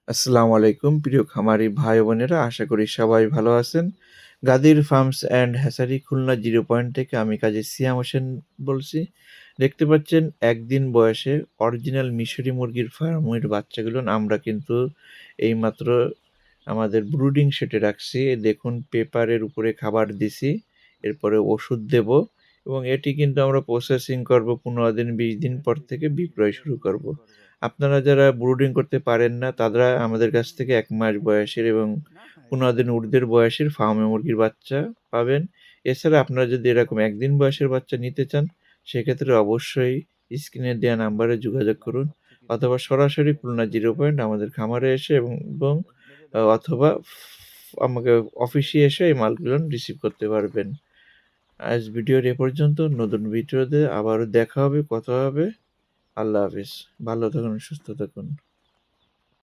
আসসালামু আলাইকুম প্রিয় খামারি ভাই বোনেরা, আশা করি সবাই ভালো আছেন। Gadir farms and hatchery Khulna 0 point থেকে আমি কাজী সিয়াম হোসেন বলছি। দেখতে পাচ্ছেন একদিন বয়সে অরিজিনাল মিশরি মুরগির ফার্মের বাচ্চাগুলো আমরা কিন্তু এইমাত্র আমাদের ব্রুডিং শেডে রাখছি। দেখুন পেপারের উপরে খাবার দিছি, এরপরে ওষুধ দেব এবং এটি কিন্তু আমরা প্রসেসিং করব ১৫ দিন ২০ দিন পর থেকে বিক্রয় শুরু করব। আপনারা যারা ব্রুডিং করতে পারেন না, তারা আমাদের কাছ থেকে ১ মাস বয়সের এবং ১৫ দিন ঊর্ধ্বের বয়সের ফার্মে মুরগির বাচ্চা পাবেন। এছাড়া আপনারা যদি এরকম ১ দিন বয়সের বাচ্চা নিতে চান, সেক্ষেত্রে অবশ্যই স্ক্রিনে দেয়া নাম্বারে যোগাযোগ করুন অথবা সরাসরি খুলনা 0 পয়েন্ট আমাদের খামারে এসে এবং অথবা আমাকে অফিসে এসে এই মালগুলো রিসিভ করতে পারবেন। আজ ভিডিওর এ পর্যন্ত। নতুন ভিডিওতে আবারও দেখা হবে, কথা হবে। আল্লাহ হাফেজ। ভালো থাকুন, সুস্থ থাকুন।